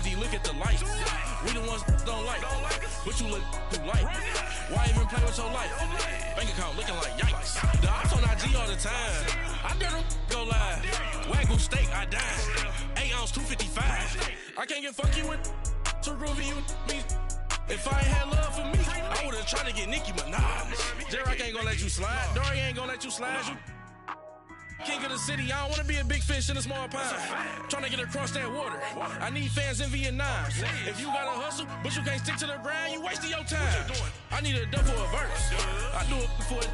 LED, look at the lights. We the ones don't like, but you look too light. Why even play with your life? Bank account looking like yikes. The ops on IG all the time. I dare them go live. Wagyu steak, I dine. 8 ounce, 255. I can't get fuck you with too groovy you me. If I ain't had love for me, I would've tried to get Nicki Minaj. J-Rock ain't gonna let you slide. Dory ain't gonna let you slide. You king of the city, I don't wanna be a big fish in a small pond. Trying to get across that water. I need fans in Vietnam. If you gotta hustle, but you can't stick to the grind, you wasting your time. I need a double a verse. I do it before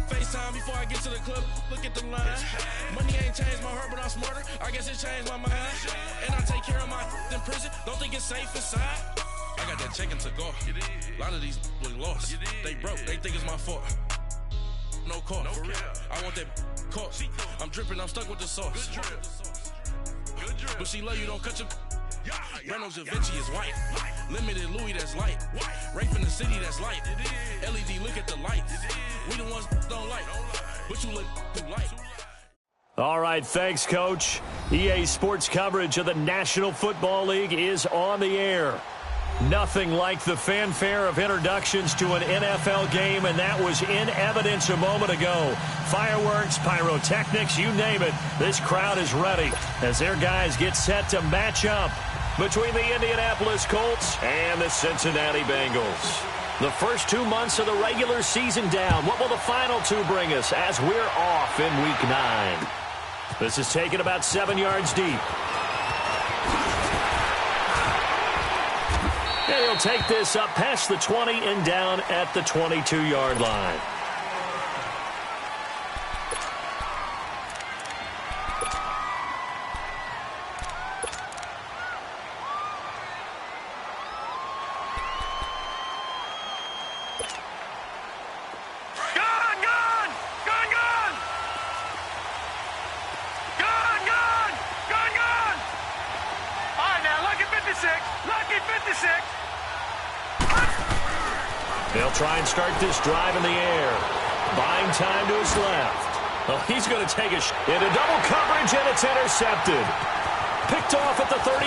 FaceTime before I get to the club. Look at the line. Money ain't changed my heart, but I'm smarter. I guess it changed my mind. And I take care of my in prison. Don't think it's safe inside. I got that check to go. A lot of these look lost. They broke. They think it's my fault. No call, for real. I want that caught. I'm dripping, I'm stuck with the sauce. But she love you, don't cut your. Breno Javinci is white. Limited Louis, that's light. Rape in the city, that's light. LED, look at the lights. We the ones don't like, but you look too light. All right, thanks, Coach. EA Sports coverage of the National Football League is on the air. Nothing like the fanfare of introductions to an NFL game, and that was in evidence a moment ago. Fireworks, pyrotechnics, you name it. This crowd is ready as their guys get set to match up between the Indianapolis Colts and the Cincinnati Bengals. The first 2 months of the regular season down. What will the final 2 bring us as we're off in Week 9? This is taken about 7 yards deep. And he'll take this up past the 20 and down at the 22-yard line. They'll try and start this drive in the air. Buying time to his left. Well, he's going to take a into double coverage, and it's intercepted. Picked off at the 36.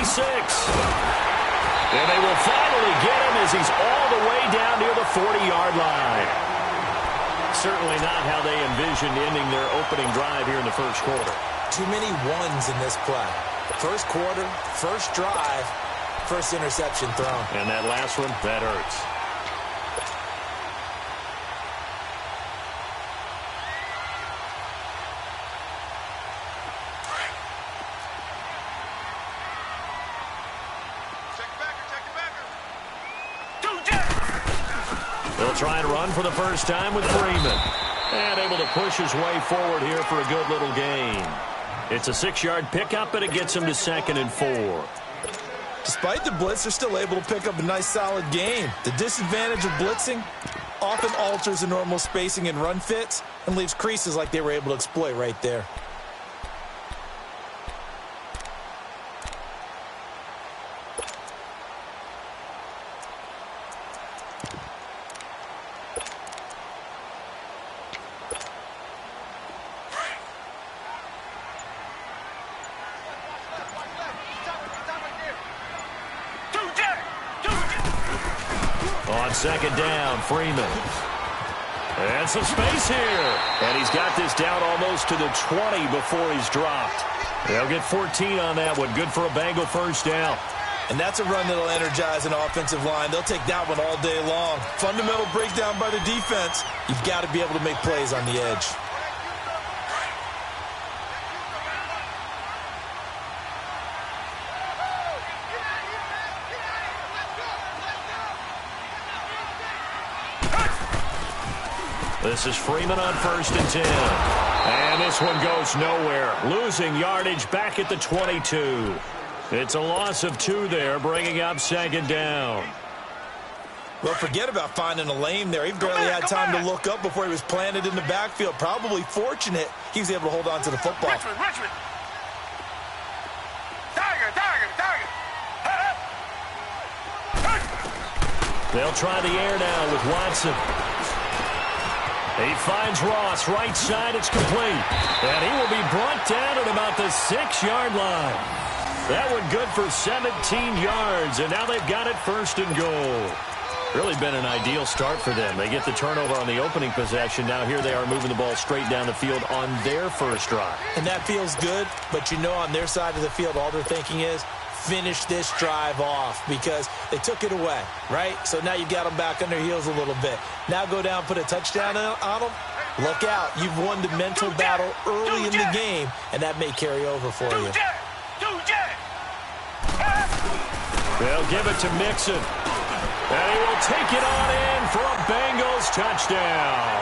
And they will finally get him as he's all the way down near the 40-yard line. Certainly not how they envisioned ending their opening drive here in the first quarter. Too many ones in this play. First quarter, first drive, first interception thrown. And that last one, that hurts. They'll try and run for the first time with Freeman. And able to push his way forward here for a good little gain. It's a 6-yard pickup, but it gets him to 2nd and 4. Despite the blitz, they're still able to pick up a nice, solid gain. The disadvantage of blitzing often alters the normal spacing and run fits and leaves creases like they were able to exploit right there. On 2nd down, Freeman. And some space here. And he's got this down almost to the 20 before he's dropped. They'll get 14 on that one. Good for a Bengal first down. And that's a run that'll energize an offensive line. They'll take that one all day long. Fundamental breakdown by the defense. You've got to be able to make plays on the edge. This is Freeman on 1st and 10. And this one goes nowhere. Losing yardage back at the 22. It's a loss of 2 there, bringing up 2nd down. Well, forget about finding a lane there. He barely had time to look up before he was planted in the backfield. Probably fortunate he was able to hold on to the football. Richmond. Tiger. They'll try the air now with Watson. He finds Ross, right side, it's complete. And he will be brought down at about the 6-yard line. That one good for 17 yards, and now they've got it first and goal. Really been an ideal start for them. They get the turnover on the opening possession. Now here they are moving the ball straight down the field on their first drive. And that feels good, but you know on their side of the field all they're thinking is finish this drive off because they took it away, right? So now you got them back on their heels a little bit. Now go down, put a touchdown on them. Look out. You've won the mental battle early in the game, and that may carry over for you. They'll give it to Mixon. And he will take it on in for a Bengals touchdown.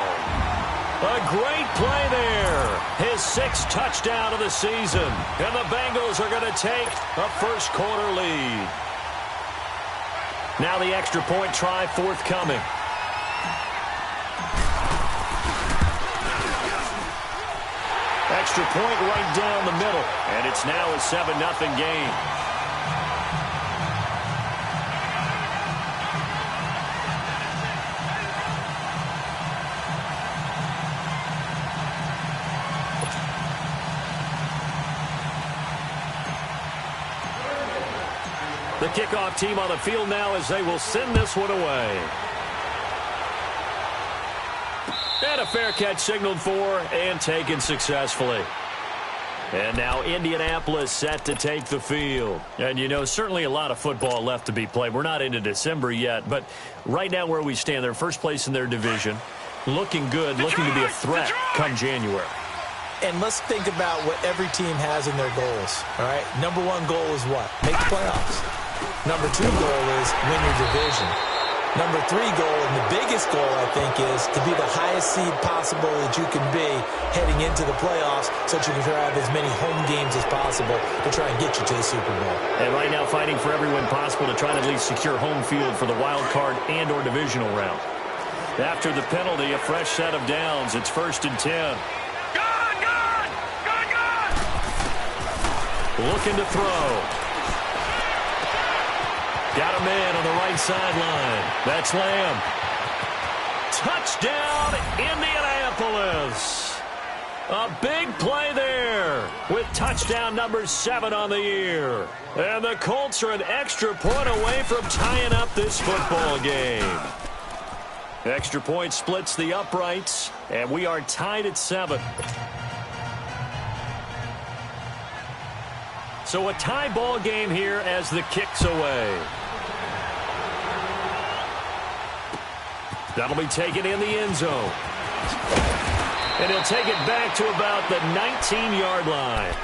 A great play there. His 6th touchdown of the season. And the Bengals are going to take a first-quarter lead. Now the extra point try forthcoming. Extra point right down the middle. And it's now a 7-0 game. The kickoff team on the field now as they will send this one away. And a fair catch signaled for and taken successfully. And now Indianapolis set to take the field. And, you know, certainly a lot of football left to be played. We're not into December yet, but right now where we stand, they're first place in their division. Looking good, looking to be a threat come January. And let's think about what every team has in their goals, all right? Number 1 goal is what? Make the playoffs. Number 2 goal is win your division. Number 3 goal, and the biggest goal, I think, is to be the highest seed possible that you can be heading into the playoffs so that you can have as many home games as possible to try and get you to the Super Bowl. And right now fighting for every win possible to try to at least secure home field for the wild card and or divisional round. After the penalty, a fresh set of downs. It's 1st and 10. Looking to throw. Got a man on the right sideline. That's Lamb. Touchdown, Indianapolis. A big play there with touchdown number 7 on the year. And the Colts are an extra point away from tying up this football game. Extra point splits the uprights, and we are tied at 7. So a tie ball game here as the kick's away. That'll be taken in the end zone. And he'll take it back to about the 19-yard line.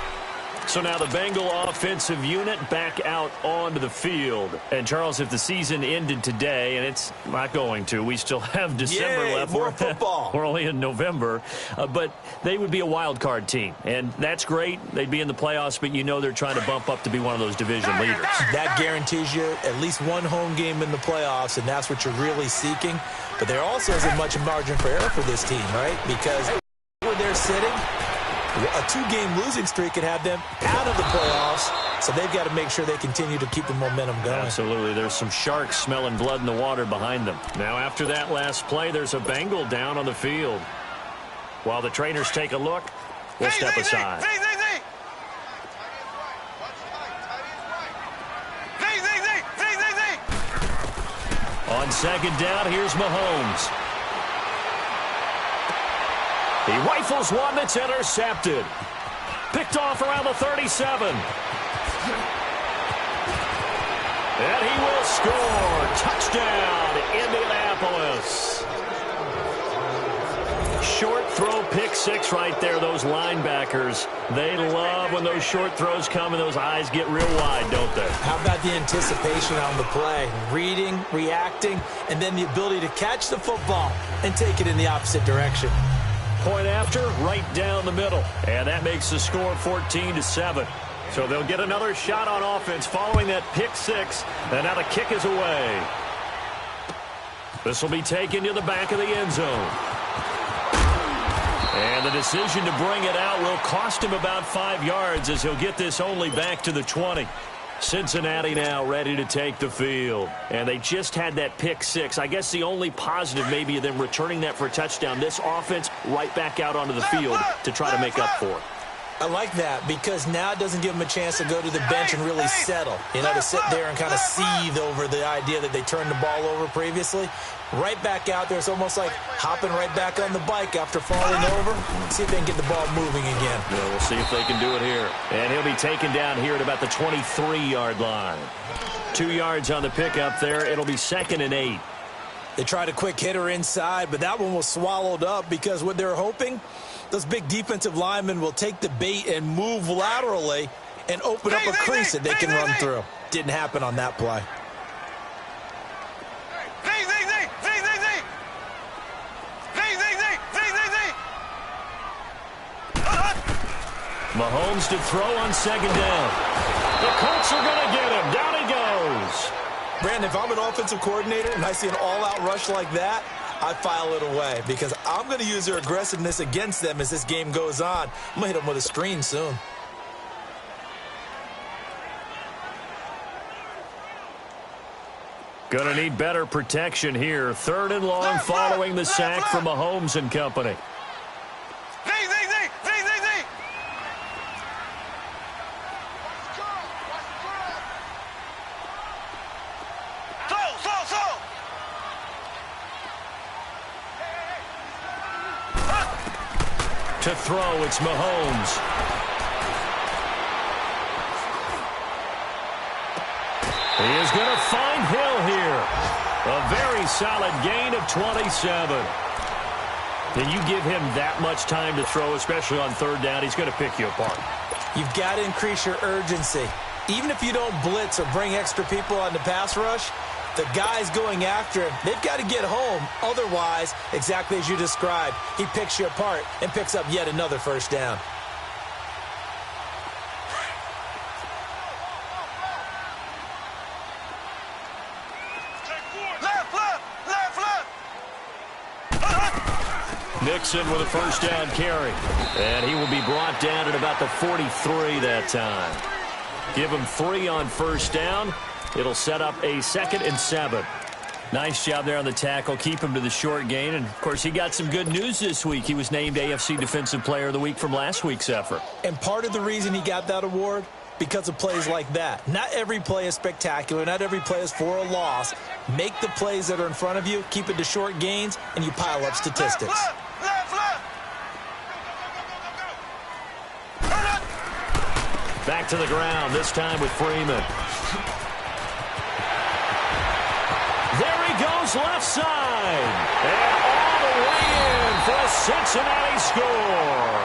So now the Bengal offensive unit back out onto the field. And, Charles, if the season ended today, and it's not going to, we still have December left. More football. We're only in November. But they would be a wild card team. And that's great. They'd be in the playoffs, but you know they're trying to bump up to be one of those division leaders. That guarantees you at least one home game in the playoffs, and that's what you're really seeking. But there also isn't much margin for error for this team, right? Because where they're sitting, a 2-game losing streak could have them out of the playoffs, so they've got to make sure they continue to keep the momentum going. Absolutely. There's some sharks smelling blood in the water behind them. Now, after that last play, there's a Bengal down on the field. While the trainers take a look, we'll step aside. On 2nd down, here's Mahomes. He rifles one that's intercepted. Picked off around the 37. And he will score. Touchdown, Indianapolis. Short throw, pick 6 right there. Those linebackers, they love when those short throws come and those eyes get real wide, don't they? How about the anticipation on the play? Reading, reacting, and then the ability to catch the football and take it in the opposite direction. Point after, right down the middle. And that makes the score 14-7. So they'll get another shot on offense following that pick 6. And now the kick is away. This will be taken to the back of the end zone. And the decision to bring it out will cost him about 5 yards as he'll get this only back to the 20. Cincinnati now ready to take the field. And they just had that pick 6. I guess the only positive maybe of them returning that for a touchdown. This offense right back out onto the field to try to make up for it. I like that because now it doesn't give them a chance to go to the bench and really settle, to sit there and kind of seethe over the idea that they turned the ball over previously. Right back out there. It's almost like hopping right back on the bike after falling over. See if they can get the ball moving again. Yeah, we'll see if they can do it here. And he'll be taken down here at about the 23-yard line. 2 yards on the pickup there. It'll be 2nd and 8. They tried a quick hitter inside, but that one was swallowed up because what they're hoping, those big defensive linemen will take the bait and move laterally and open up a crease that they can run through. Didn't happen on that play. Mahomes to throw on 2nd down. The Colts are going to get him. Down he goes. Brandon, if I'm an offensive coordinator and I see an all-out rush like that, I file it away because I'm going to use their aggressiveness against them as this game goes on. I'm going to hit them with a screen soon. Going to need better protection here. 3rd and long following the sack from Mahomes and company. To throw, it's Mahomes. He is going to find Hill here. A very solid gain of 27. Then you give him that much time to throw, especially on 3rd down, he's going to pick you apart. You've got to increase your urgency. Even if you don't blitz or bring extra people on the pass rush, the guys going after him, they've got to get home. Otherwise, exactly as you described, he picks you apart and picks up yet another 1st down. Nixon with a 1st down carry. And he will be brought down at about the 43 that time. Give him 3 on 1st down. It'll set up a 2nd and 7. Nice job there on the tackle. Keep him to the short gain. And, of course, he got some good news this week. He was named AFC Defensive Player of the Week from last week's effort. And part of the reason he got that award, because of plays like that. Not every play is spectacular. Not every play is for a loss. Make the plays that are in front of you, keep it to short gains, and you pile up statistics. Back to the ground, this time with Freeman. There he goes, left side. And all the way in for a Cincinnati score.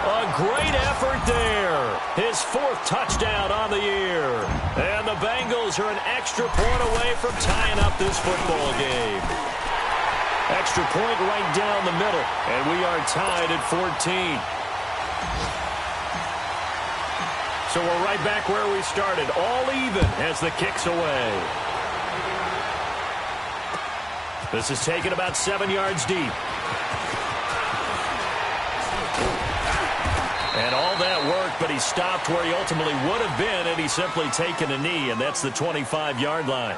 A great effort there. His 4th touchdown on the year. And the Bengals are an extra point away from tying up this football game. Extra point right down the middle. And we are tied at 14. So we're right back where we started. All even as the kick's away. This is taken about 7 yards deep. And all that worked, but he stopped where he ultimately would have been had he simply taken a knee, and that's the 25-yard line.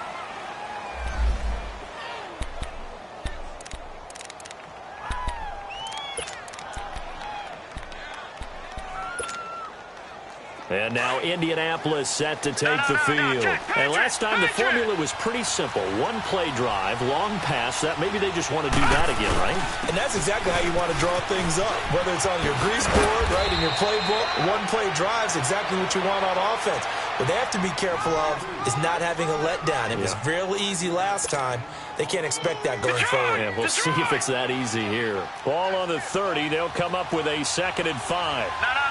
And now Indianapolis set to take the field. And last time the formula was pretty simple. 1 play drive, long pass. That maybe they just want to do that again, right? And that's exactly how you want to draw things up. Whether it's on your grease board, right, in your playbook, 1 play drive is exactly what you want on offense. What they have to be careful of is not having a letdown. It was real easy last time. They can't expect that going forward. Yeah, we'll see if it's that easy here. Ball on the 30. They'll come up with a 2nd and 5. No.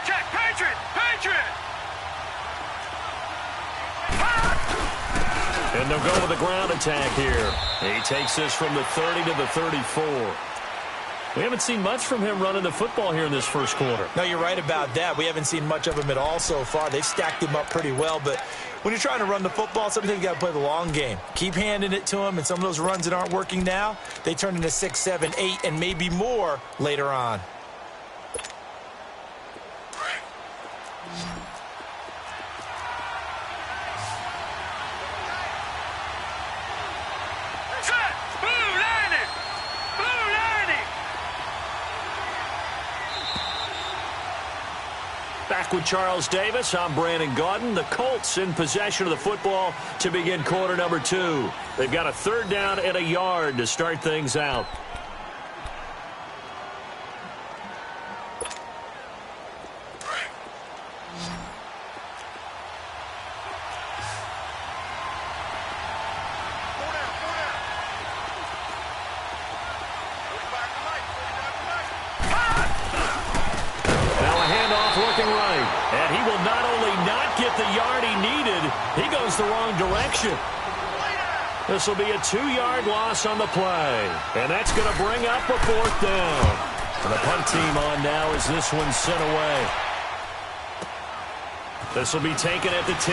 Check. Patriot. And they'll go with a ground attack here. He takes this from the 30 to the 34. We haven't seen much from him running the football here in this first quarter. No, you're right about that. We haven't seen much of him at all so far. They've stacked him up pretty well, but when you're trying to run the football, sometimes you got to play the long game. Keep handing it to him, and some of those runs that aren't working now, they turn into 6, 7, 8, and maybe more later on. back with Charles Davis. I'm Brandon Gaudin. The Colts in possession of the football to begin quarter number 2. They've got a 3rd down and a yard to start things out. And he will not only not get the yard he needed, he goes the wrong direction. This will be a 2-yard loss on the play. And that's going to bring up a 4th down. And the punt team on now as this one's sent away. This will be taken at the 10.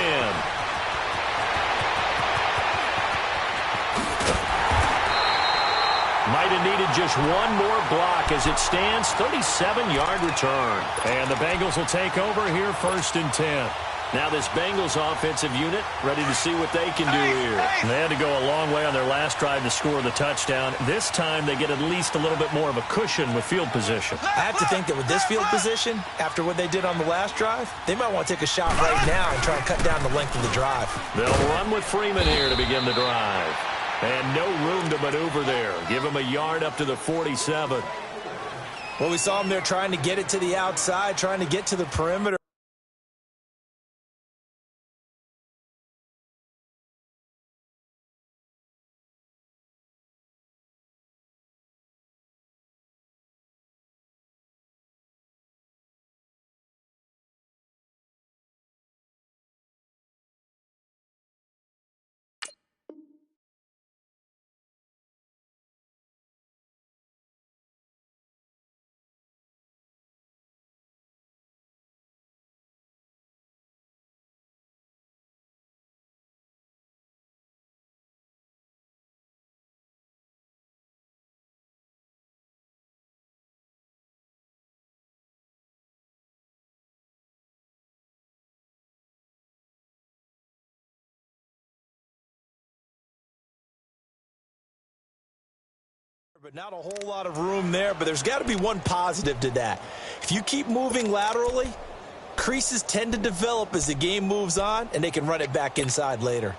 Might have needed just one more block as it stands. 37-yard return. And the Bengals will take over here 1st and 10. Now this Bengals offensive unit ready to see what they can do here. They had to go a long way on their last drive to score the touchdown. This time they get at least a little bit more of a cushion with field position. I have to think that with this field position, after what they did on the last drive, they might want to take a shot right now and try and cut down the length of the drive. They'll run with Freeman here to begin the drive. And no room to maneuver there. Give him a yard up to the 47. Well, we saw him there trying to get it to the outside, trying to get to the perimeter. But not a whole lot of room there, but there's got to be one positive to that. If you keep moving laterally, creases tend to develop as the game moves on, and they can run it back inside later.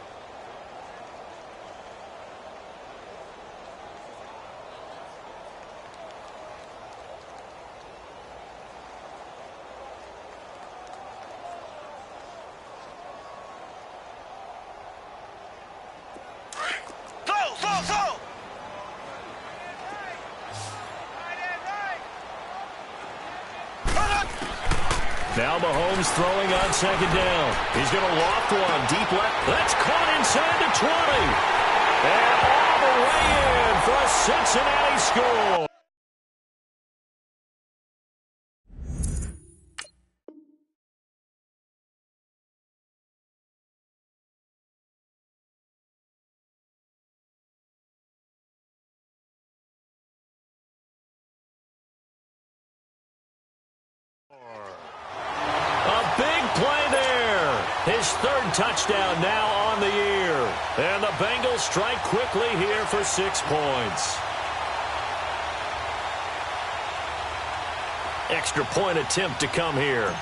Now Mahomes throwing on 2nd down. He's going to loft one deep left. That's caught inside the 20. And all the way in for a Cincinnati score. Play there. His 3rd touchdown now on the year. And the Bengals strike quickly here for 6 points. Extra point attempt to come here.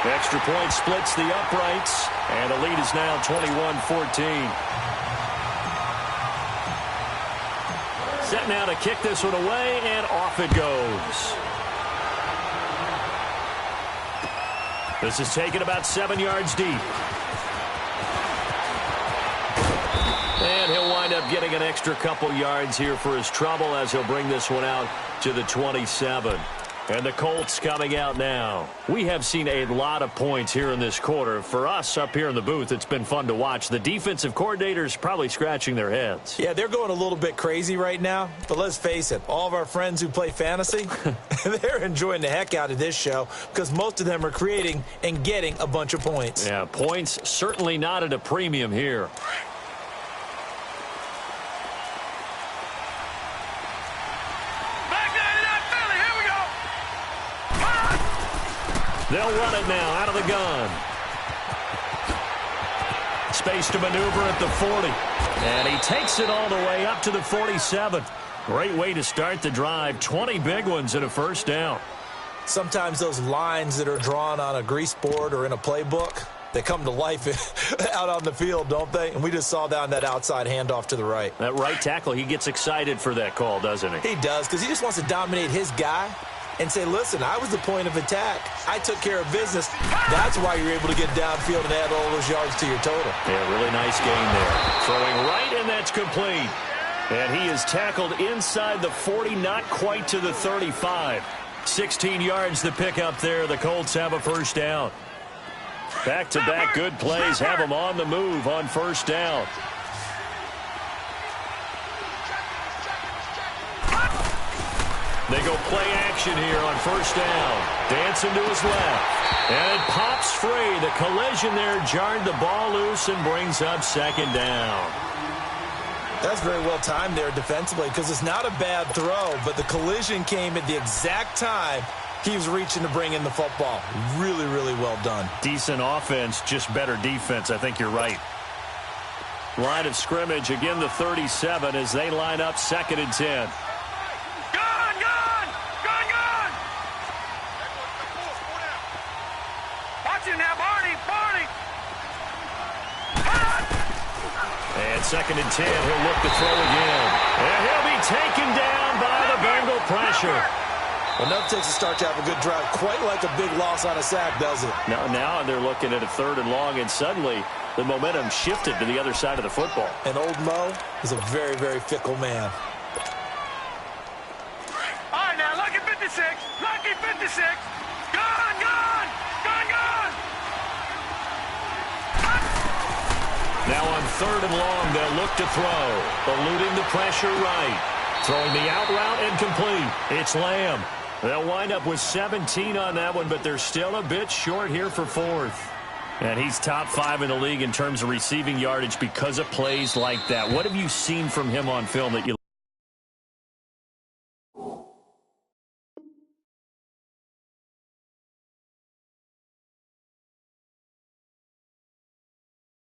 Extra point splits the uprights. And the lead is now 21-14. Set now to kick this one away, and off it goes. This is taken about 7 yards deep. And he'll wind up getting an extra couple yards here for his trouble as he'll bring this one out to the 27. And the Colts coming out now. We have seen a lot of points here in this quarter. For us up here in the booth, it's been fun to watch. The defensive coordinators probably scratching their heads. Yeah, they're going a little bit crazy right now. But let's face it, all of our friends who play fantasy, they're enjoying the heck out of this show because most of them are creating and getting a bunch of points. Yeah, points certainly not at a premium here. They'll run it now out of the gun. Space to maneuver at the 40. And he takes it all the way up to the 47. Great way to start the drive. 20 big ones and a first down. Sometimes those lines that are drawn on a grease board or in a playbook, they come to life out on the field, don't they? And we just saw down that outside handoff to the right. That right tackle, he gets excited for that call, doesn't he? He does, because he just wants to dominate his guy and say, listen, I was the point of attack. I took care of business. That's why you're able to get downfield and add all those yards to your total. Yeah, really nice game there. Throwing right, and that's complete. And he is tackled inside the 40, not quite to the 35. 16 yards to pick up there. The Colts have a first down. Back-to-back good plays have them on the move on first down. They go play action here on first down. Dancing to his left. And it pops free. The collision there jarred the ball loose and brings up second down. That's very well timed there defensively, because it's not a bad throw, but the collision came at the exact time he was reaching to bring in the football. Really, really well done. Decent offense, just better defense. I think you're right. Line of scrimmage, again the 37 as they line up 2nd and 10. And 2nd and 10, he'll look to throw again. And he'll be taken down by the Bengal pressure. Well, nothing takes a start to have a good drive. Quite like a big loss on a sack, does it? Now they're looking at a 3rd and long, and suddenly the momentum shifted to the other side of the football. And old Mo is a very, very fickle man. All right, now, lucky 56. Lucky 56. Gone, gone. Gone, gone. Now on 3rd and long, they'll look to throw. Eluding the pressure right. Throwing the out route and complete. It's Lamb. They'll wind up with 17 on that one, but they're still a bit short here for 4th. And he's top 5 in the league in terms of receiving yardage because of plays like that. What have you seen from him on film that you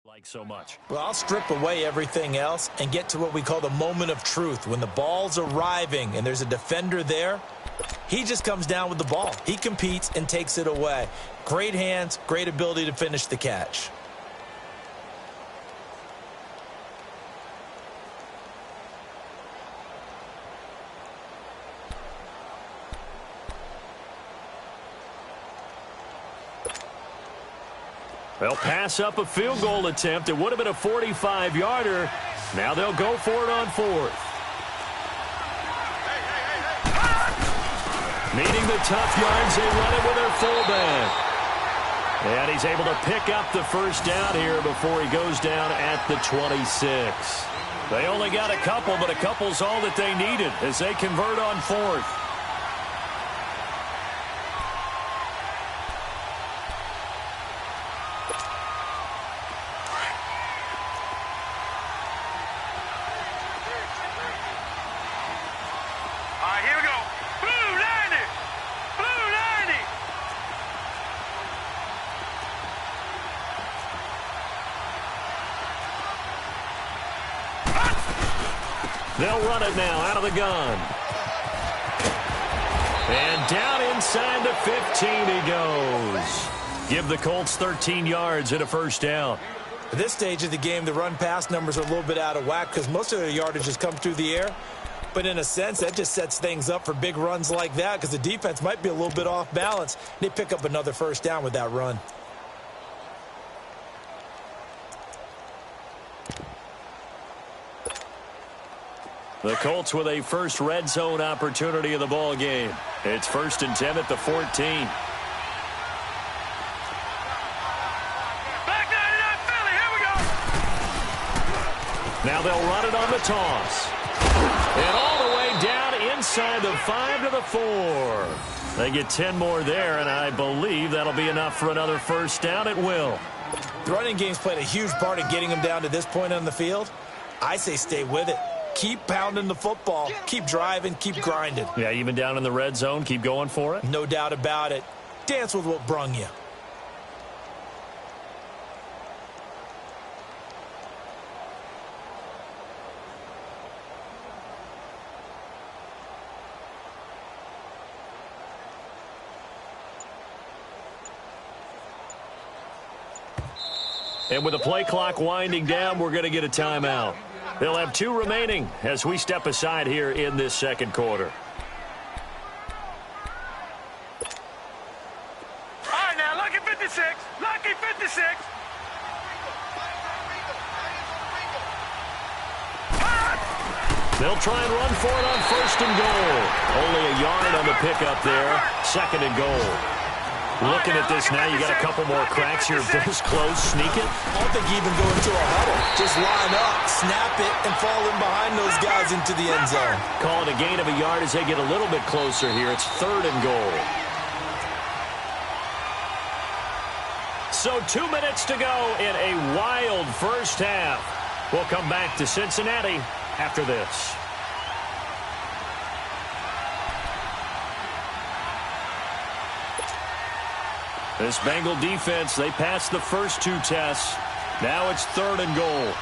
like so much? Well, I'll strip away everything else and get to what we call the moment of truth. When the ball's arriving and there's a defender there, he just comes down with the ball. He competes and takes it away. Great hands, great ability to finish the catch. They'll pass up a field goal attempt. It would have been a 45-yarder. Now they'll go for it on 4th. Needing the tough yards, they run it with their fullback. And he's able to pick up the first down here before he goes down at the 26. They only got a couple, but a couple's all that they needed as they convert on 4th. They'll run it now out of the gun. And down inside the 15 he goes. Give the Colts 13 yards and a first down. At this stage of the game, the run-pass numbers are a little bit out of whack because most of their yardage has come through the air. But in a sense, that just sets things up for big runs like that because the defense might be a little bit off balance. They pick up another first down with that run. The Colts with a first red zone opportunity of the ball game. It's 1st and 10 at the 14. Back 99 Philly, here we go. Now they'll run it on the toss. And all the way down inside the 5 to the 4. They get 10 more there, and I believe that'll be enough for another first down. It will. The running game's played a huge part in getting them down to this point on the field. I say stay with it. Keep pounding the football. Keep driving. Keep grinding. Yeah, even down in the red zone, keep going for it. No doubt about it. Dance with what brung you. And with the play clock winding down, we're going to get a timeout. They'll have 2 remaining as we step aside here in this second quarter. All right, now, lucky 56. Lucky 56. They'll try and run for it on 1st and goal. Only a yard on the pickup there. 2nd and goal. Looking at this now, you got a couple more cracks here. This close, sneak it. I don't think you even go into a huddle. Just line up, snap it, and fall in behind those guys into the end zone. Call it a gain of a yard as they get a little bit closer here. It's 3rd and goal. So 2 minutes to go in a wild first half. We'll come back to Cincinnati after this. This Bengal defense, they passed the first 2 tests. Now it's 3rd and goal.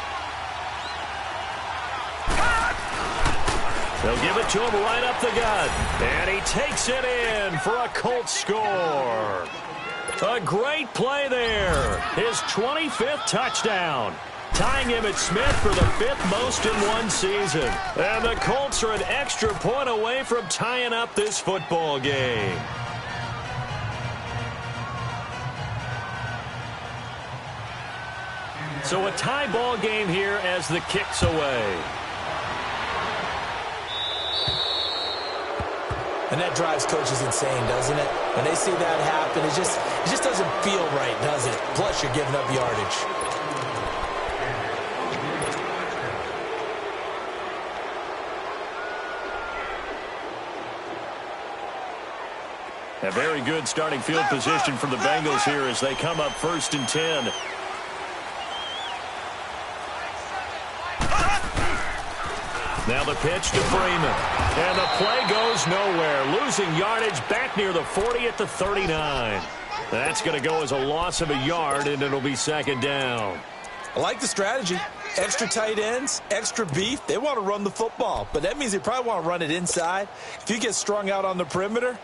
They'll give it to him right up the gut. And he takes it in for a Colts score. A great play there. His 25th touchdown. Tying Emmitt Smith for the 5th most in one season. And the Colts are an extra point away from tying up this football game. So a tie ball game here as the kick's away. And that drives coaches insane, doesn't it? When they see that happen, it just doesn't feel right, does it? Plus, you're giving up yardage. A very good starting field position for the Bengals here as they come up 1st and 10. Now the pitch to Freeman. And the play goes nowhere. Losing yardage back near the 40 at the 39. That's going to go as a loss of a yard, and it'll be 2nd down. I like the strategy. Extra tight ends, extra beef. They want to run the football, but that means they probably want to run it inside. If you get strung out on the perimeter,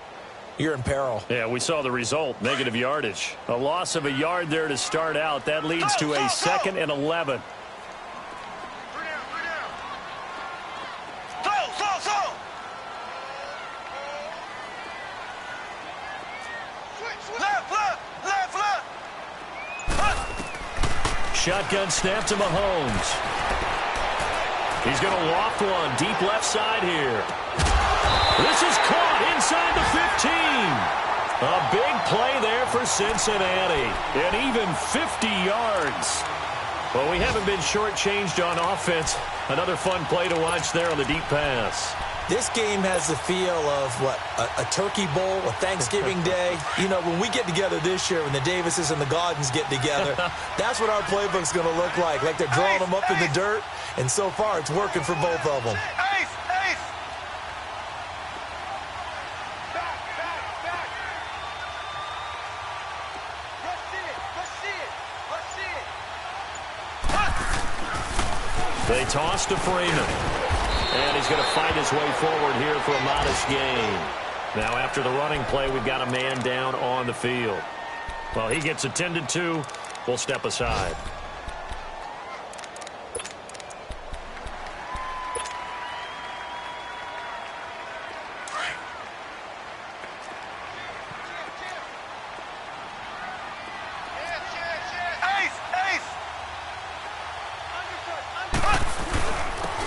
you're in peril. Yeah, we saw the result, negative yardage. A loss of a yard there to start out. That leads to a 2nd and 11. Shotgun snap to Mahomes. He's going to loft one deep left side here. This is caught inside the 15. A big play there for Cincinnati. And even 50 yards. Well, we haven't been shortchanged on offense. Another fun play to watch there on the deep pass. This game has the feel of, a turkey bowl, a Thanksgiving day. You know, when we get together this year, when the Davises and the Gardens get together, that's what our playbook's going to look like. Like they're drawing them up in the dirt, and so far it's working for both of them. They toss to Freeman. And he's going to fight his way forward here for a modest gain. Now, after the running play, we've got a man down on the field. Well, he gets attended to. We'll step aside.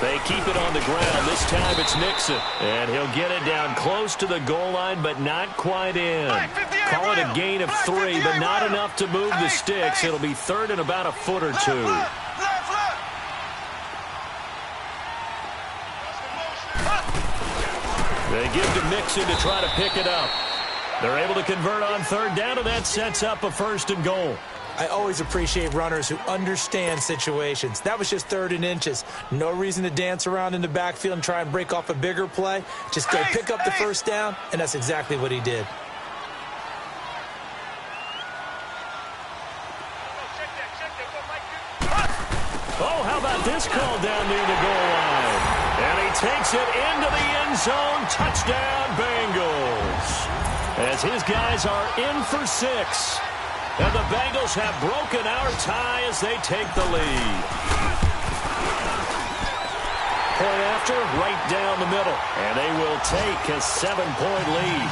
They keep it on the ground. This time it's Nixon. And he'll get it down close to the goal line, but not quite in. Call it a gain of 3, but not enough to move the sticks. It'll be 3rd and about a foot or 2. They give to Nixon to try to pick it up. They're able to convert on 3rd down, and that sets up a 1st and goal. I always appreciate runners who understand situations. That was just 3rd and inches. No reason to dance around in the backfield and try and break off a bigger play. Just go pick up the 1st down, and that's exactly what he did. Oh, how about this call down near the goal line? And he takes it into the end zone. Touchdown, Bengals. As his guys are in for 6. And the Bengals have broken our tie as they take the lead. Point after, right down the middle. And they will take a 7-point lead.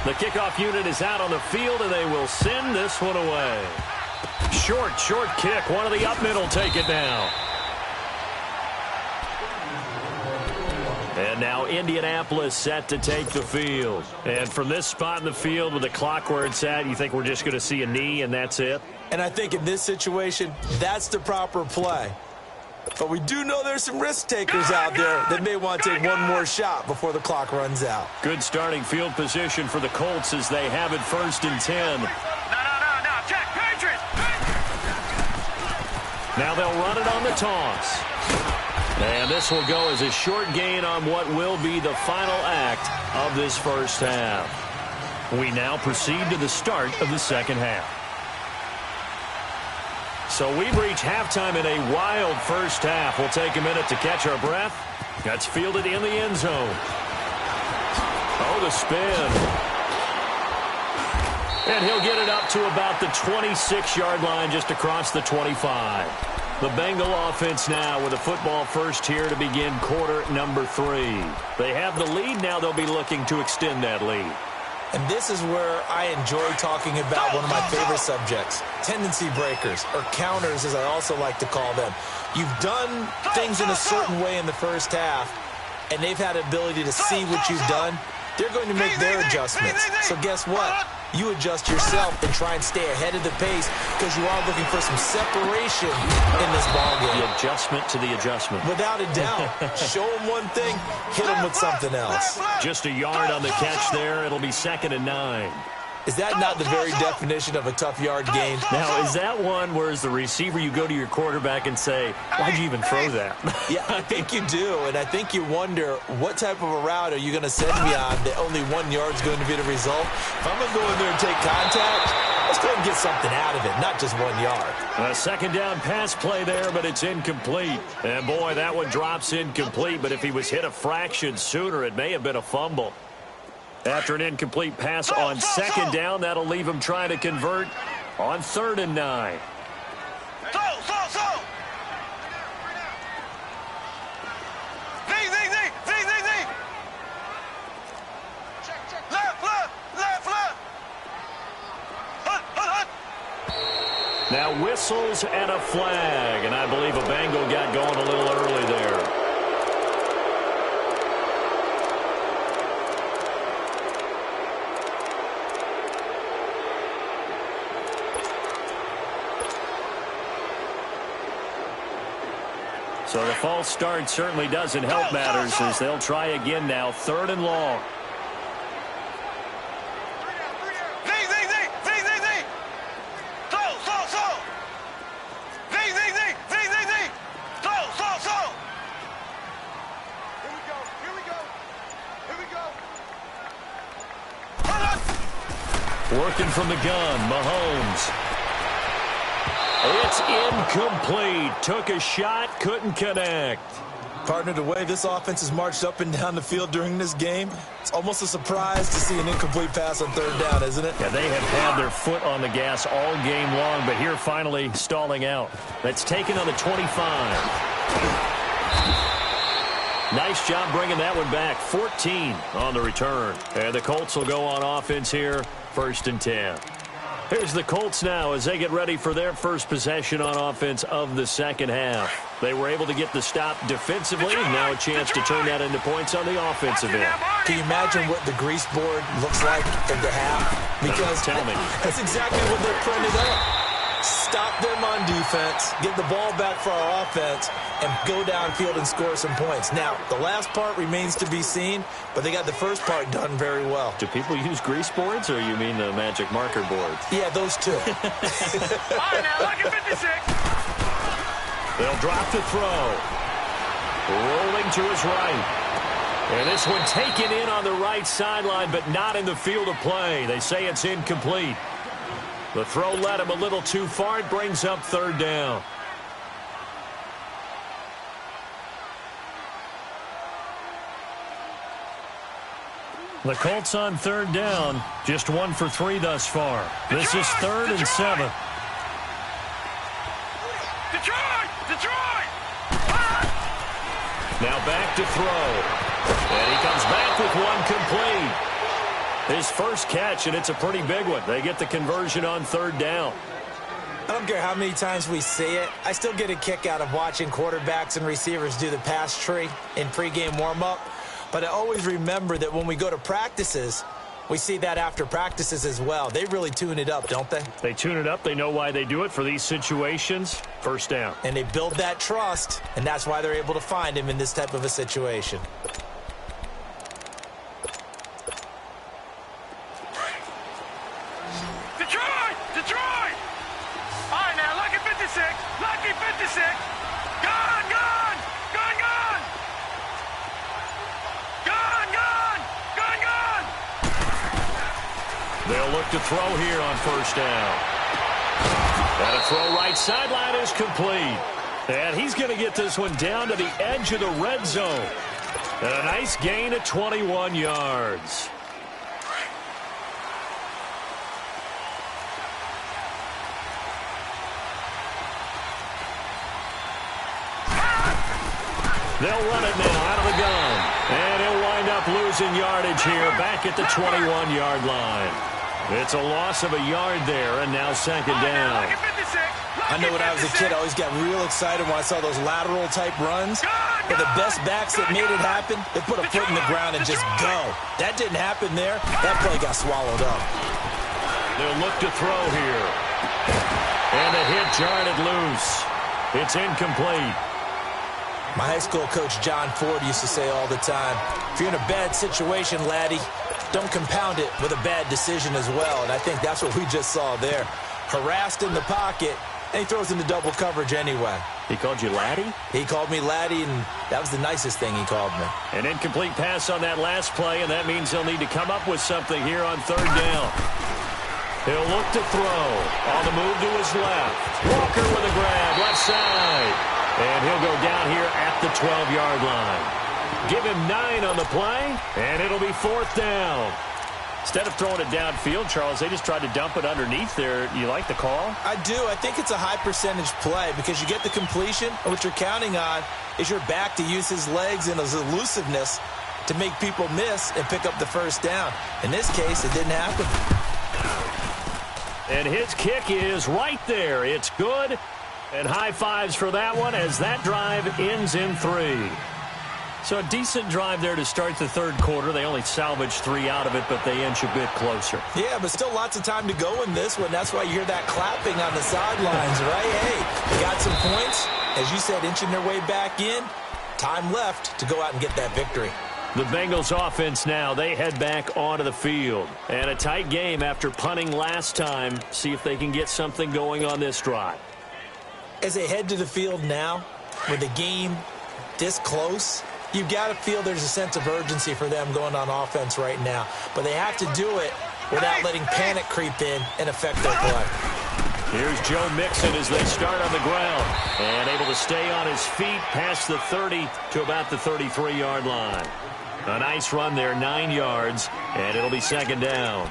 The kickoff unit is out on the field, and they will send this one away. Short kick. One of the up middle take it down. And now Indianapolis set to take the field. And from this spot in the field with the clock where it's at, you think we're just going to see a knee and that's it? And I think in this situation, that's the proper play. But we do know there's some risk takers out there that may want to take one more shot before the clock runs out. Good starting field position for the Colts as they have it 1st and 10. No. Check, Patriots. Now they'll run it on the toss. And this will go as a short gain on what will be the final act of this first half. We now proceed to the start of the second half. So we've reached halftime in a wild first half. We'll take a minute to catch our breath. That's fielded in the end zone. Oh, the spin. And he'll get it up to about the 26-yard line, just across the 25. The Bengal offense now with a football first here to begin quarter number 3. They have the lead now. They'll be looking to extend that lead. And this is where I enjoy talking about one of my favorite subjects, tendency breakers, or counters as I also like to call them. You've done things in a certain way in the first half, and they've had ability to see what you've done. They're going to make their adjustments. So guess what? You adjust yourself and try and stay ahead of the pace because you are looking for some separation in this ballgame. The adjustment to the adjustment. Without a doubt. Show them one thing, hit them with something else. Just a yard on the catch there. It'll be 2nd and 9. Is that not the very definition of a tough yard gain? Now, is that one where as the receiver you go to your quarterback and say, why'd you even throw that? Yeah, I think you do, and I think you wonder what type of a route are you going to send me on that only 1 yard's going to be the result? If I'm going to go in there and take contact, let's go and get something out of it, not just 1 yard. A 2nd down pass play there, but it's incomplete. And boy, that one drops incomplete, but if he was hit a fraction sooner, it may have been a fumble. After an incomplete pass on 2nd down, that'll leave him trying to convert on 3rd and 9. Now whistles and a flag, and I believe a Bengal got going a little early there. So the false start certainly doesn't help matters as they'll try again now. 3rd and long. Working from the gun, Mahomes. It's incomplete. Took a shot, couldn't connect. Partner, the way this offense has marched up and down the field during this game, it's almost a surprise to see an incomplete pass on 3rd down, isn't it? Yeah, they have had their foot on the gas all game long, but here finally stalling out. That's taken on the 25. Nice job bringing that one back. 14 on the return. And the Colts will go on offense here, 1st and 10. Here's the Colts now as they get ready for their first possession on offense of the second half. They were able to get the stop defensively. Now a chance to turn that into points on the offensive end. Can you imagine what the grease board looks like in the half? Because tell me. That's exactly what they're printed up. Stop them on defense, get the ball back for our offense, and go downfield and score some points. Now, the last part remains to be seen, but they got the first part done very well. Do people use grease boards, or you mean the magic marker boards? Yeah, those two. All right, now, look at 56. They'll drop the throw. Rolling to his right. And this one taken in on the right sideline, but not in the field of play. They say it's incomplete. The throw led him a little too far. It brings up 3rd down. The Colts on third down, just 1 for 3 thus far. This is 3rd and 7. Detroit! Now back to throw. And he comes back with one complete. His first catch, and it's a pretty big one. They get the conversion on third down. I don't care how many times we see it. I still get a kick out of watching quarterbacks and receivers do the pass tree in pregame warm-up. But I always remember that when we go to practices, we see that after practices as well. They really tune it up, don't they? They tune it up. They know why they do it for these situations. First down. And they build that trust, and that's why they're able to find him in this type of a situation. Detroit! All right, now, lucky 56. Lucky 56. Gone! They'll look to throw here on first down. And a throw right sideline is complete. And he's going to get this one down to the edge of the red zone. And a nice gain at 21 yards. They'll run it now out of the gun. And he'll wind up losing yardage here back at the 21-yard line. It's a loss of a yard there, and now second down. I know when I was a kid, I always got real excited when I saw those lateral-type runs. But the best backs that made it happen, they put a foot in the ground and just go. That didn't happen there. That play got swallowed up. They'll look to throw here. And the hit jarred it loose. It's incomplete. My high school coach, John Ford, used to say all the time, if you're in a bad situation, laddie, don't compound it with a bad decision as well. And I think that's what we just saw there. Harassed in the pocket, and he throws into double coverage anyway. He called you laddie? He called me laddie, and that was the nicest thing he called me. An incomplete pass on that last play, and that means he'll need to come up with something here on third down. He'll look to throw. On the move to his left. Walker with a grab, left side. And he'll go down here at the 12-yard line. Give him 9 on the play, and it'll be fourth down. Instead of throwing it downfield, Charles, they just tried to dump it underneath there. You like the call? I do. I think it's a high-percentage play because you get the completion, and what you're counting on is your back to use his legs and his elusiveness to make people miss and pick up the first down. In this case, it didn't happen. And his kick is right there. It's good. And high fives for that one as that drive ends in 3. So a decent drive there to start the third quarter. They only salvaged 3 out of it, but they inch a bit closer. Yeah, but still lots of time to go in this one. That's why you hear that clapping on the sidelines, right? Hey, they got some points. As you said, inching their way back in. Time left to go out and get that victory. The Bengals offense now, they head back onto the field. And a tight game after punting last time. See if they can get something going on this drive. As they head to the field now, with the game this close, you've got to feel there's a sense of urgency for them going on offense right now. But they have to do it without letting panic creep in and affect their play. Here's Joe Mixon as they start on the ground. And able to stay on his feet past the 30 to about the 33-yard line. A nice run there, 9 yards, and it'll be second down.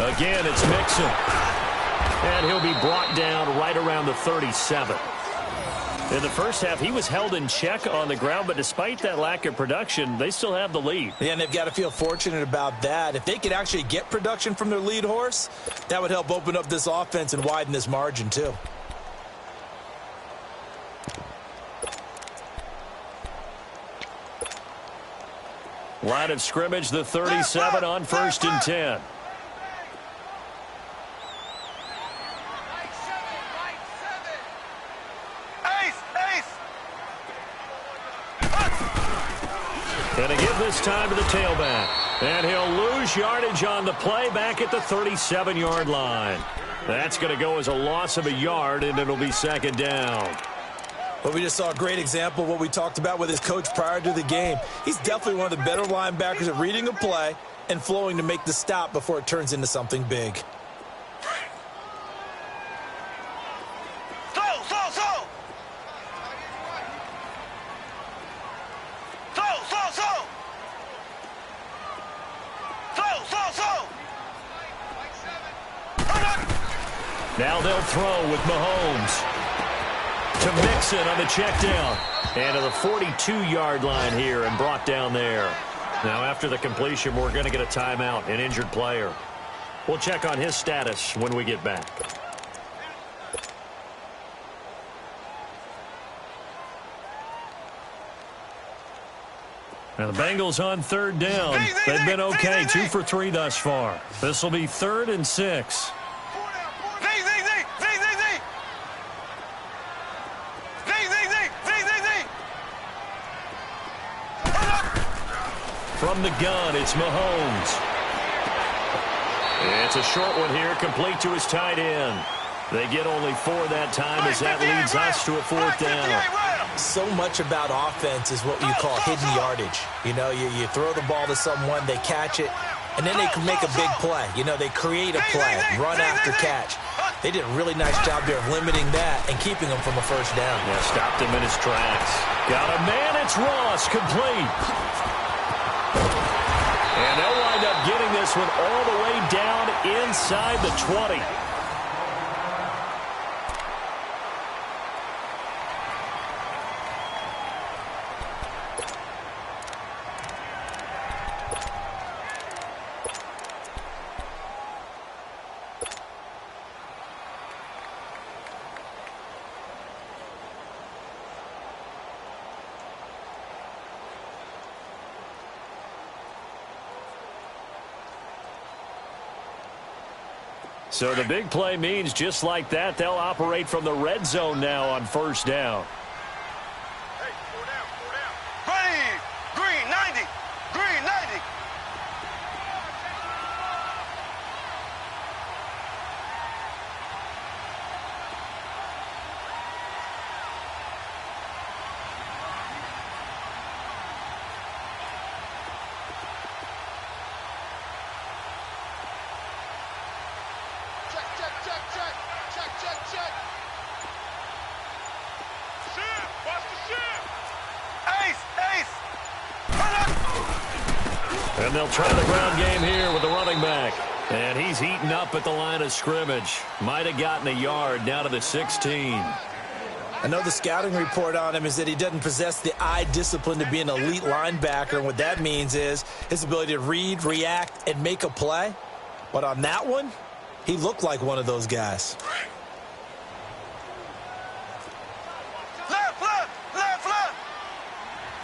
Again, it's Mixon. And he'll be brought down right around the 37. In the first half, he was held in check on the ground, but despite that lack of production, they still have the lead. Yeah, and they've got to feel fortunate about that. If they could actually get production from their lead horse, that would help open up this offense and widen this margin, too. Line of scrimmage, the 37 on 1st and 10. And they give this time to the tailback. And he'll lose yardage on the play back at the 37-yard line. That's going to go as a loss of a yard, and it'll be second down. Well, we just saw a great example of what we talked about with his coach prior to the game. He's definitely one of the better linebackers at reading a play and flowing to make the stop before it turns into something big. Now they'll throw with Mahomes. To Mixon on the check down. And to the 42-yard line here and brought down there. Now after the completion, we're going to get a timeout, an injured player. We'll check on his status when we get back. Now the Bengals on third down. They've been okay, 2 for 3 thus far. This will be 3rd and 6. From the gun, it's Mahomes. It's a short one here, complete to his tight end. They get only 4 that time as that leads us to a 4th down. So much about offense is what you call hidden yardage. You know, you throw the ball to someone, they catch it, and then they can make a big play. You know, they create a play, run after catch. They did a really nice job there of limiting that and keeping him from a 1st down. Yeah, stopped him in his tracks. Got a man, it's Ross, complete. And they'll wind up getting this one all the way down inside the 20. So the big play means just like that, they'll operate from the red zone now on 1st down. Hey, 4 down, 4 down. Ready, green 90, green 90. Check. Shift, watch the shift. Ace. And they'll try the ground game here with the running back. And he's heating up at the line of scrimmage. Might have gotten a yard down to the 16. I know the scouting report on him is that he doesn't possess the eye discipline to be an elite linebacker. And what that means is his ability to read, react, and make a play. But on that one, he looked like one of those guys. Left.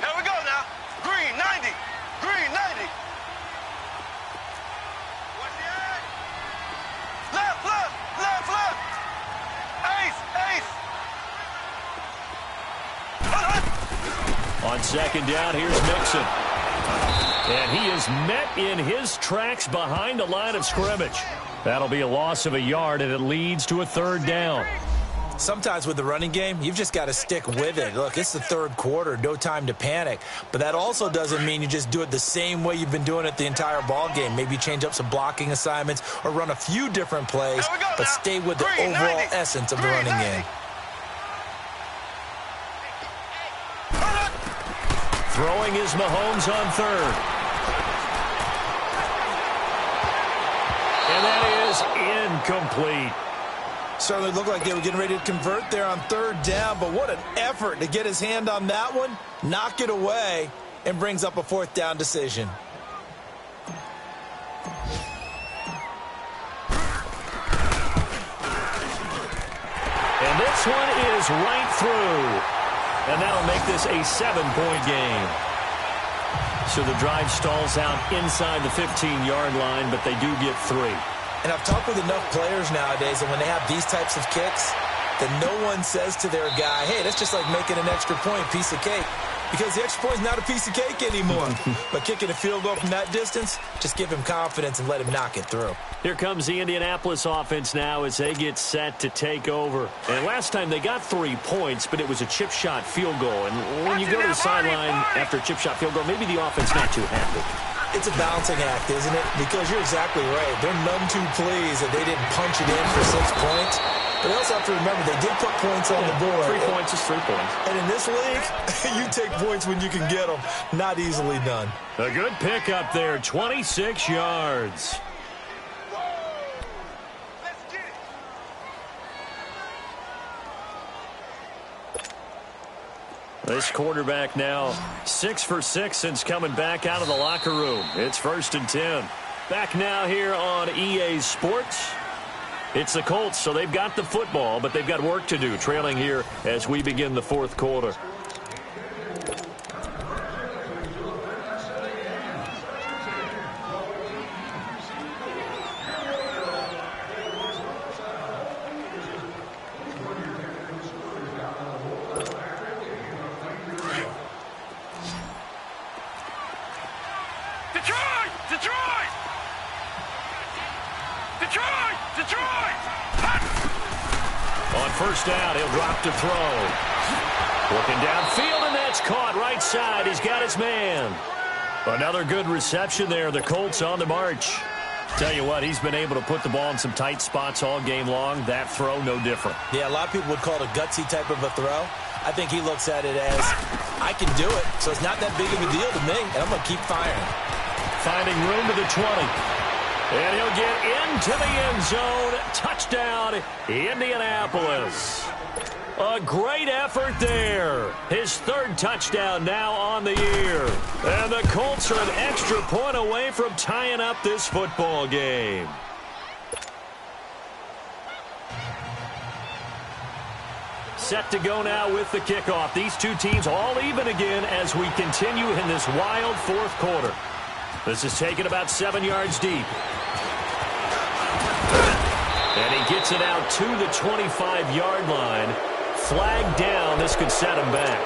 Here we go now. Green 90. Green 90. Watch the eye. Left. Ace. On 2nd down, here's Mixon. And he is met in his tracks behind the line of scrimmage. That'll be a loss of a yard, and it leads to a 3rd down. Sometimes with the running game, you've just got to stick with it. Look, it's the 3rd quarter, no time to panic. But that also doesn't mean you just do it the same way you've been doing it the entire ball game. Maybe change up some blocking assignments or run a few different plays, but stay with the overall essence of the running game. Throwing is Mahomes on 3rd. And that is incomplete. Certainly looked like they were getting ready to convert there on 3rd down, but what an effort to get his hand on that one, knock it away, and brings up a 4th down decision. And this one is right through. And that'll make this a 7-point game. So the drive stalls out inside the 15-yard line, but they do get 3. And I've talked with enough players nowadays, and when they have these types of kicks, that no one says to their guy, hey, that's just like making an extra point, piece of cake. because the extra point is not a piece of cake anymore. But kicking a field goal from that distance, just give him confidence and let him knock it through. Here comes the Indianapolis offense now as they get set to take over. And last time they got 3 points, but it was a chip shot field goal. And when you go to the sideline after a chip shot field goal, maybe the offense not too happy. It's a balancing act, isn't it? Because you're exactly right. They're none too pleased that they didn't punch it in for 6 points. But they also have to remember they did put points on the board. 3 points is 3 points. And in this league, you take points when you can get them. Not easily done. A good pickup there, 26 yards. This quarterback now 6 for 6 since coming back out of the locker room. It's 1st and 10. Back now here on EA Sports. It's the Colts, so they've got the football, but they've got work to do, trailing here as we begin the 4th quarter. On 1st down, he'll drop to throw. Looking downfield, and that's caught right side. He's got his man. Another good reception there. The Colts on the march. Tell you what, he's been able to put the ball in some tight spots all game long. That throw, no different. Yeah, a lot of people would call it a gutsy type of a throw. I think he looks at it as, I can do it, so it's not that big of a deal to me, and I'm going to keep firing. Finding room to the 20. And he'll get into the end zone. Touchdown, Indianapolis. A great effort there. His 3rd touchdown now on the year. And the Colts are an extra point away from tying up this football game. Set to go now with the kickoff. These two teams all even again as we continue in this wild 4th quarter. This is taken about 7 yards deep. And he gets it out to the 25-yard line. Flag down. This could set him back.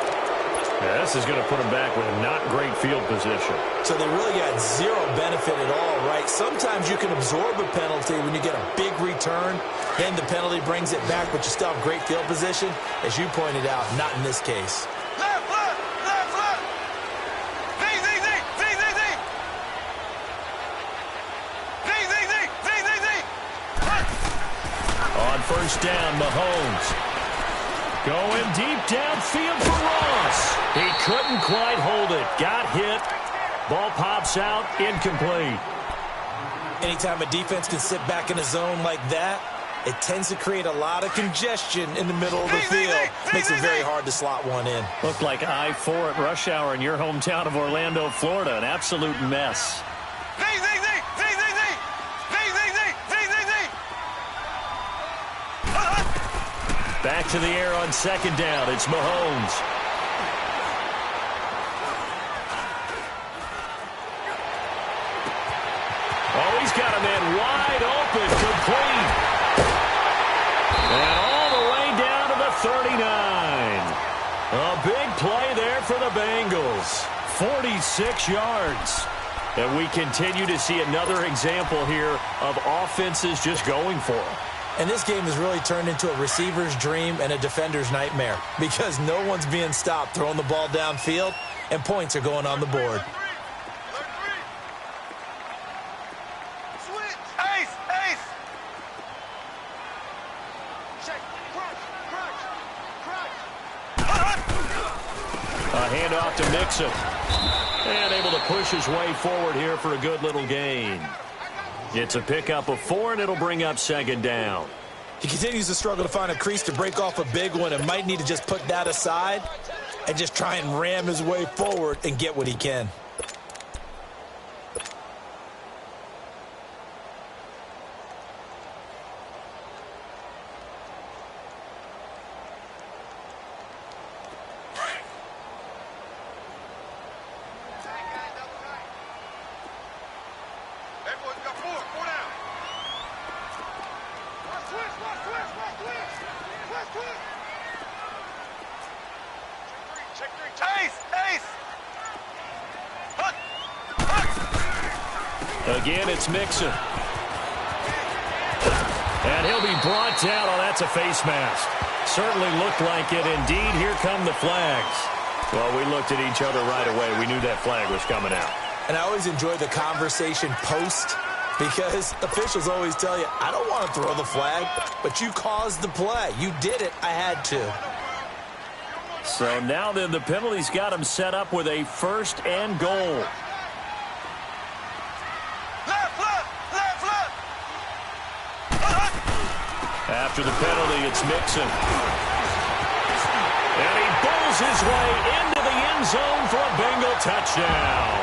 Yeah, this is going to put him back with not great field position. So they really got zero benefit at all, right? Sometimes you can absorb a penalty when you get a big return. Then the penalty brings it back, but you still have great field position. As you pointed out, not in this case. Left, left, left, left. Z, Z, Z, Z, Z, Z. Z, Z, Z, Z, Z, Z. On 1st down, Mahomes. Going deep downfield for Ross. He couldn't quite hold it. Got hit. Ball pops out. Incomplete. Anytime a defense can sit back in a zone like that, it tends to create a lot of congestion in the middle of the field. Makes it very hard to slot one in. Looked like I-4 at rush hour in your hometown of Orlando, Florida. An absolute mess. Z, Z, Z, Z, Z, Z. Z, Z, Z, Z, Z, Z. Back to the air on 2nd down. It's Mahomes. Oh, he's got a man wide open, complete. And all the way down to the 39. A big play there for the Bengals. 46 yards. And we continue to see another example here of offenses just going for it. And this game has really turned into a receiver's dream and a defender's nightmare because no one's being stopped throwing the ball downfield, and points are going on the board. Switch. Ace, ace. Check. Crunch. A handoff to Mixon. And able to push his way forward here for a good little gain. It's a pickup of 4, and it'll bring up 2nd down. He continues to struggle to find a crease to break off a big one and might need to just put that aside and just try and ram his way forward and get what he can. Ace! Ace! Hook! Again, it's Mixon. And he'll be brought down. Oh, that's a face mask. Certainly looked like it. Indeed, here come the flags. Well, we looked at each other right away. We knew that flag was coming out. And I always enjoy the conversation post because officials always tell you, I don't want to throw the flag, but you caused the play. You did it. I had to. So now then the penalty's got him set up with a 1st and goal. After the penalty, it's Mixon. And he bowls his way into the end zone for a Bengal touchdown.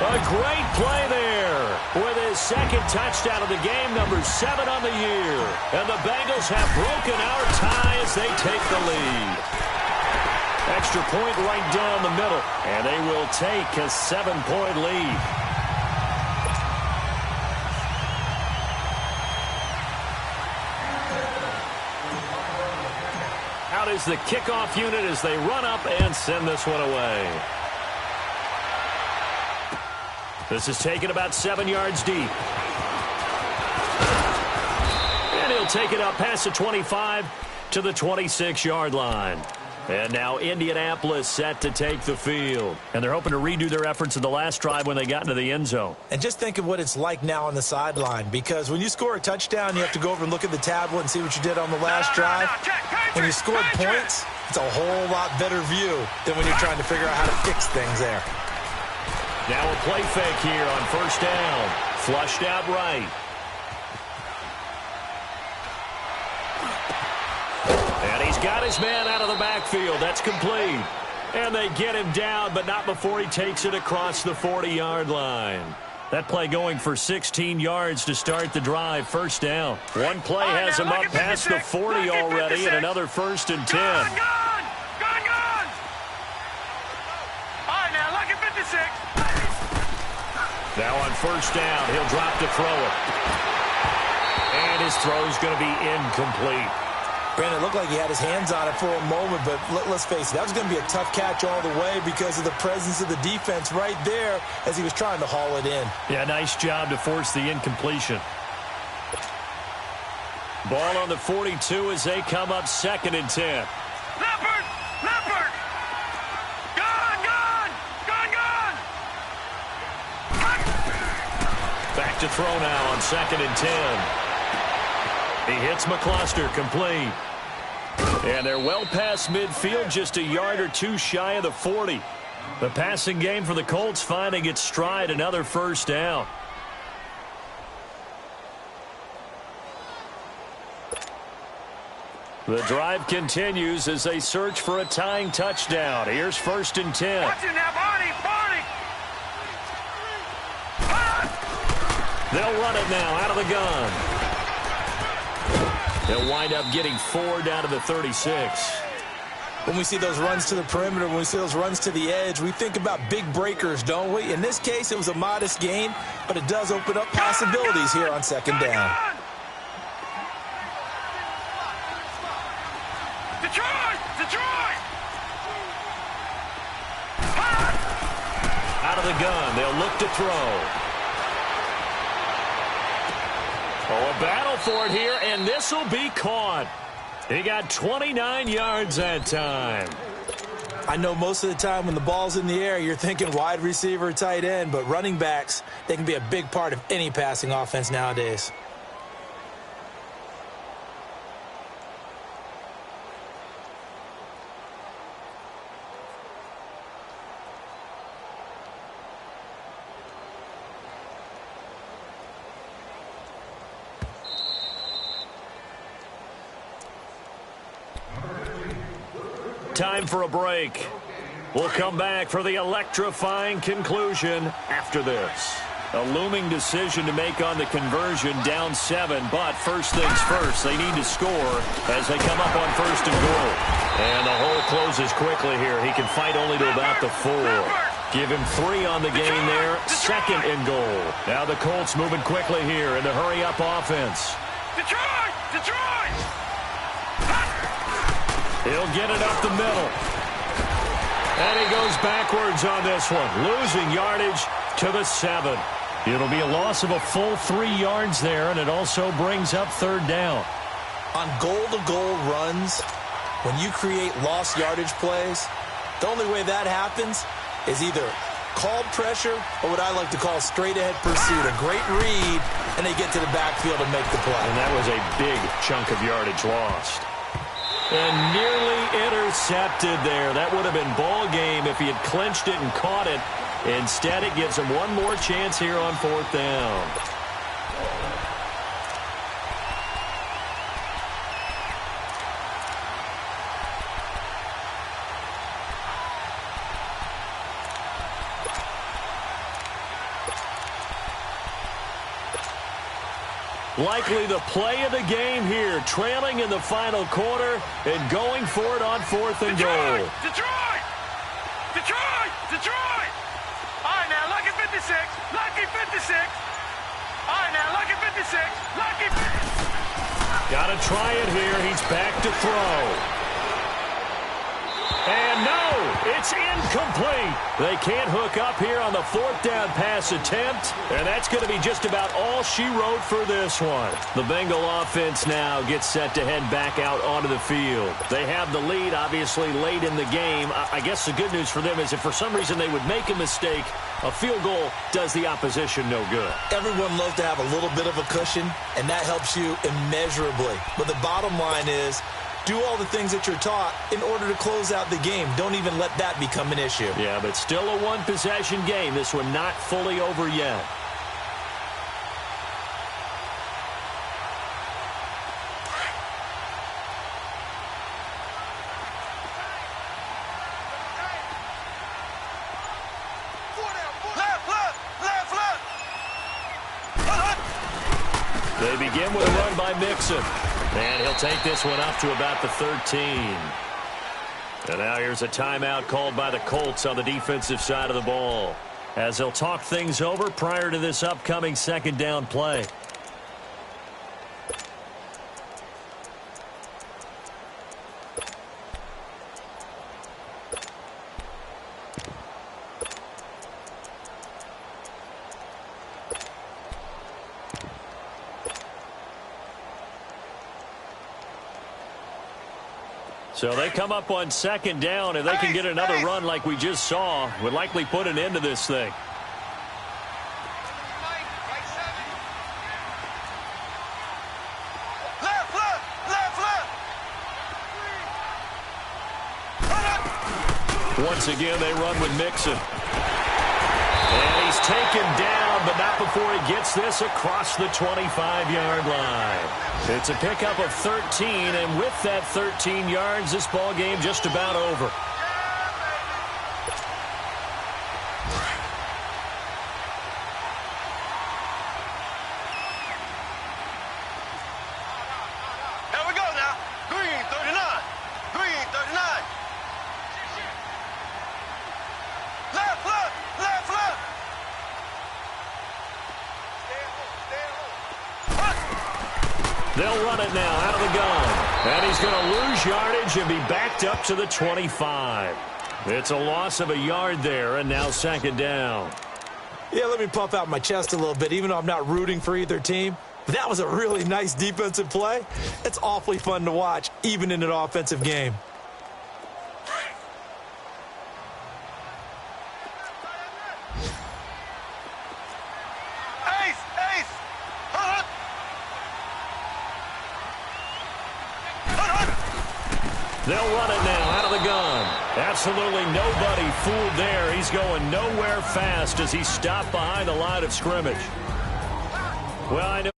A great play there with his 2nd touchdown of the game, number 7 on the year. And the Bengals have broken our tie as they take the lead. Extra point right down the middle, and they will take a 7-point lead. Out is the kickoff unit as they run up and send this one away. This is taken about 7 yards deep. And he'll take it up past the 25 to the 26-yard line. And now Indianapolis set to take the field. And they're hoping to redo their efforts in the last drive when they got into the end zone. And just think of what it's like now on the sideline, because when you score a touchdown, you have to go over and look at the tablet and see what you did on the last drive. When you scored points, it's a whole lot better view than when you're trying to figure out how to fix things there. Now a play fake here on 1st down. Flushed out right. And he's got his man out of the backfield. That's complete. And they get him down, but not before he takes it across the 40-yard line. That play going for 16 yards to start the drive. 1st down. One play has him up past the 40 already, and another 1st and 10. Gone! All right, now, look at 56. Now on 1st down, he'll drop to throw it. And his throw's going to be incomplete. Brandon, it looked like he had his hands on it for a moment, but let's face it, that was going to be a tough catch all the way because of the presence of the defense right there as he was trying to haul it in. Yeah, nice job to force the incompletion. Ball on the 42 as they come up 2nd and 10. Leopard! Gone! Back to throw now on 2nd and 10. He hits McCluster, complete. And they're well past midfield, just a yard or two shy of the 40. The passing game for the Colts finding its stride, another 1st down. The drive continues as they search for a tying touchdown. Here's 1st and 10. Watch it now, Barney! They'll run it now out of the gun. They'll wind up getting 4 down to the 36. When we see those runs to the perimeter, when we see those runs to the edge, we think about big breakers, don't we? In this case, it was a modest gain, but it does open up possibilities here on 2nd down. Detroit! Out of the gun, they'll look to throw. Oh, a battle for it here, and this will be caught. He got 29 yards that time. I know most of the time when the ball's in the air, you're thinking wide receiver, tight end, but running backs, they can be a big part of any passing offense nowadays. Time for a break. We'll come back for the electrifying conclusion after this. A looming decision to make on the conversion, down 7, but first things first, they need to score as they come up on 1st and goal. And the hole closes quickly here. He can fight only to about the 4. Give him 3 on the game there, 2nd and goal. Now the Colts moving quickly here in the hurry-up offense. Detroit! He'll get it up the middle. And he goes backwards on this one, losing yardage to the 7. It'll be a loss of a full 3 yards there, and it also brings up 3rd down. On goal-to-goal runs, when you create lost yardage plays, the only way that happens is either called pressure or what I like to call straight-ahead pursuit. A great read, and they get to the backfield and make the play. And that was a big chunk of yardage lost. And nearly intercepted there. That would have been ball game if he had clinched it and caught it. Instead, it gives him one more chance here on 4th down. Likely the play of the game here, trailing in the final quarter and going for it on 4th and goal. Detroit! Detroit! Detroit! All right, now, lucky 56. Lucky 56. All right, now, lucky 56. Lucky 56. Got to try it here. He's back to throw. And no, it's incomplete. They can't hook up here on the 4th down pass attempt, and that's going to be just about all she wrote for this one. The Bengal offense now gets set to head back out onto the field. They have the lead, obviously, late in the game. I guess the good news for them is if for some reason they would make a mistake, a field goal does the opposition no good. Everyone loves to have a little bit of a cushion, and that helps you immeasurably. But the bottom line is, do all the things that you're taught in order to close out the game. Don't even let that become an issue. Yeah, but still a one-possession game. This one not fully over yet. They begin with a run by Mixon. And he'll take this one up to about the 13. And now here's a timeout called by the Colts on the defensive side of the ball, as they'll talk things over prior to this upcoming 2nd down play. So they come up on 2nd down, and they can get another run like we just saw. Would likely put an end to this thing. Once again, they run with Mixon. And he's taken down, but not before he gets this across the 25-yard line. It's a pickup of 13, and with that 13 yards, this ball game just about over. Here we go now. Green 39. Green 39. Left, left, left, left. They'll run it now out of the gun. And he's going to lose yardage and be backed up to the 25. It's a loss of a yard there, and now 2nd down. Yeah, let me puff out my chest a little bit, even though I'm not rooting for either team. But that was a really nice defensive play. It's awfully fun to watch, even in an offensive game. They'll run it now out of the gun. Absolutely nobody fooled there. He's going nowhere fast as he's stopped behind the line of scrimmage. Well, I know